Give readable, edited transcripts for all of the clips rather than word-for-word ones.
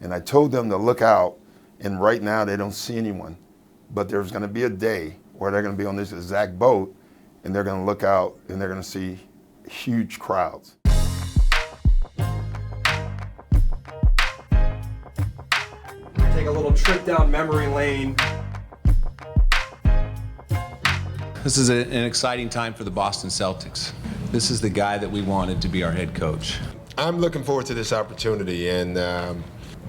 And I told them to look out, and right now they don't see anyone. But there's going to be a day where they're going to be on this exact boat, and they're going to look out, and they're going to see huge crowds. Take a little trip down memory lane. This is an exciting time for the Boston Celtics. This is the guy that we wanted to be our head coach. I'm looking forward to this opportunity, and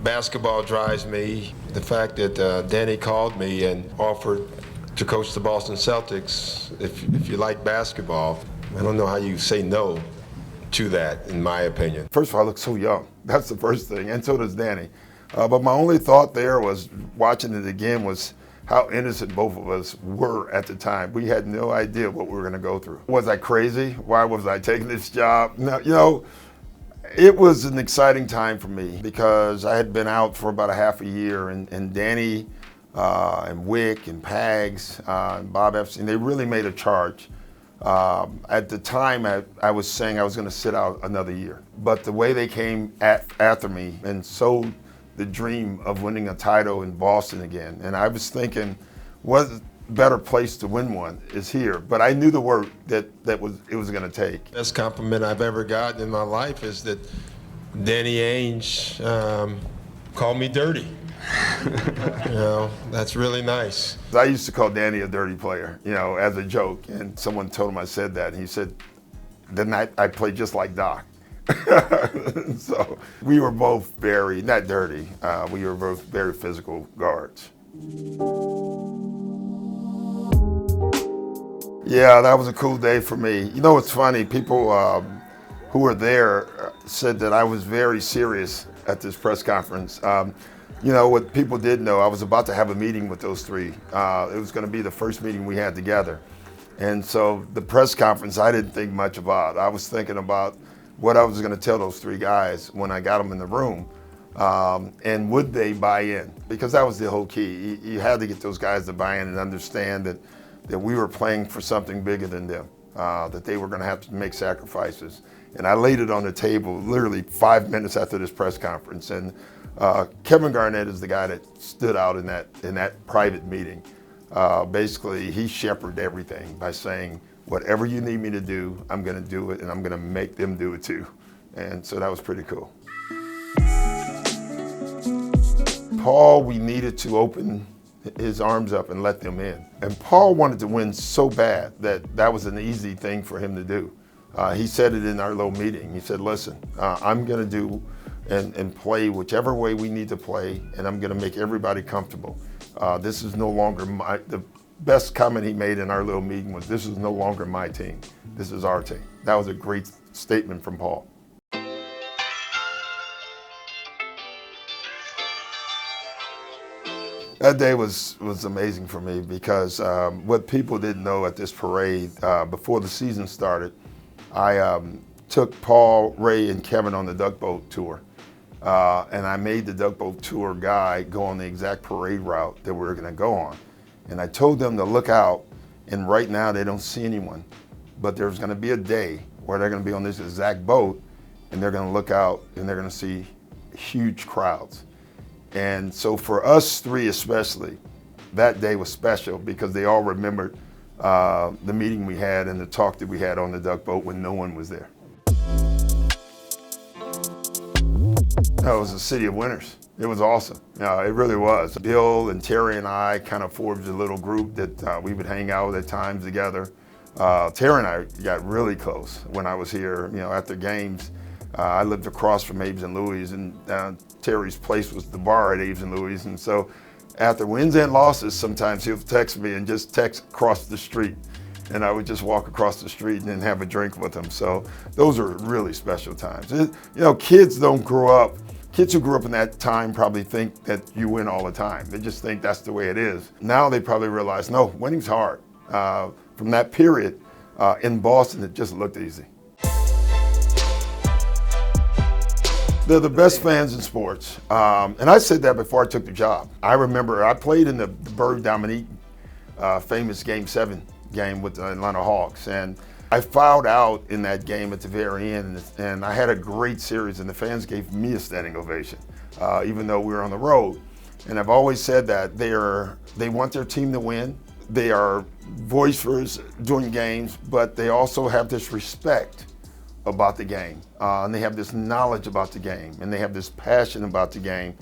basketball drives me. The fact that Danny called me and offered to coach the Boston Celtics, if you like basketball, I don't know how you say no to that, in my opinion. First of all, I look so young. That's the first thing, and so does Danny. But my only thought there was, watching it again, was how innocent both of us were at the time. We had no idea what we were going to go through. Was I crazy? Why was I taking this job? No, it was an exciting time for me because I had been out for about a half a year, and Danny and Wick and Pags and Bob Epstein, they really made a charge. At the time, I was saying I was going to sit out another year. But the way they came after me and sold the dream of winning a title in Boston again. And I was thinking, what better place to win one is here. But I knew the work that it was going to take. Best compliment I've ever gotten in my life is that Danny Ainge called me dirty. That's really nice. I used to call Danny a dirty player, as a joke. And someone told him I said that. And he said, then I played just like Doc. So we were both very, not dirty, we were both very physical guards. Yeah, that was a cool day for me. It's funny, people who were there said that I was very serious at this press conference. What people did know, I was about to have a meeting with those three. It was going to be the first meeting we had together. And so the press conference, I didn't think much about. I was thinking about what I was going to tell those three guys when I got them in the room, and would they buy in? Because that was the whole key. You had to get those guys to buy in and understand that we were playing for something bigger than them, that they were going to have to make sacrifices. And I laid it on the table literally 5 minutes after this press conference. And Kevin Garnett is the guy that stood out in that private meeting. Basically, he shepherded everything by saying, whatever you need me to do, I'm going to do it, and I'm going to make them do it too. And so that was pretty cool. Paul, we needed to open his arms up and let them in. And Paul wanted to win so bad that was an easy thing for him to do. He said it in our little meeting. He said, listen, I'm going to do and play whichever way we need to play, and I'm going to make everybody comfortable. This is no longer the best comment he made in our little meeting was, this is no longer my team. This is our team. That was a great statement from Paul. That day was amazing for me because what people didn't know at this parade, before the season started, I took Paul, Ray, and Kevin on the Duck Boat tour. And I made the Duck Boat tour guy go on the exact parade route that we were going to go on. And I told them to look out, and right now they don't see anyone. But there's going to be a day where they're going to be on this exact boat, and they're going to look out, and they're going to see huge crowds. And so for us three especially, that day was special because they all remembered the meeting we had and the talk that we had on the Duck Boat when no one was there. It was a city of winners. It was awesome. It really was. Bill and Terry and I kind of forged a little group that we would hang out at times together. Terry and I got really close when I was here. After games, I lived across from Abe's and Louie's, and Terry's place was the bar at Abe's and Louie's. And so after wins and losses, sometimes he'll text me and just text across the street. And I would just walk across the street and then have a drink with him. So those are really special times. Kids don't grow up. Kids who grew up in that time probably think that you win all the time. They just think that's the way it is. Now they probably realize, no, winning's hard. From that period in Boston, it just looked easy. They're the best fans in sports. And I said that before I took the job. I remember I played in the Bird Dominique famous Game 7 game with the Atlanta Hawks. And I fouled out in that game at the very end, and I had a great series, and the fans gave me a standing ovation. even though we were on the road. And I've always said that they want their team to win. They are voicers during games, but they also have this respect about the game. And they have this knowledge about the game, and they have this passion about the game.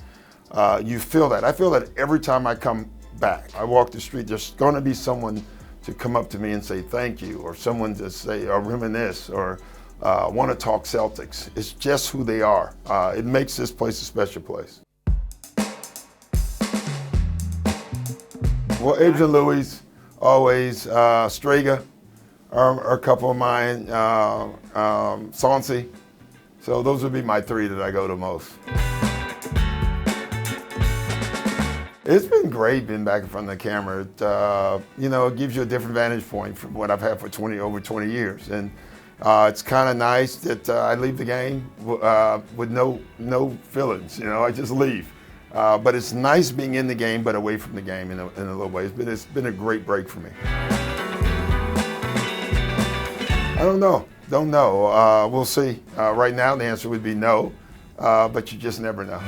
You feel that. I feel that every time I come back. I walk the street, there's going to be someone to come up to me and say thank you, or someone to say, or reminisce, or want to talk Celtics. It's just who they are. It makes this place a special place. Well, Ainge and Louis, always. Strega are a couple of mine. Sauncey. So those would be my three that I go to most. It's been great being back in front of the camera. It gives you a different vantage point from what I've had for over 20 years. And it's kind of nice that I leave the game with no feelings. I just leave. But it's nice being in the game, but away from the game in a little way. It's been a great break for me. I don't know. We'll see. Right now, the answer would be no, but you just never know.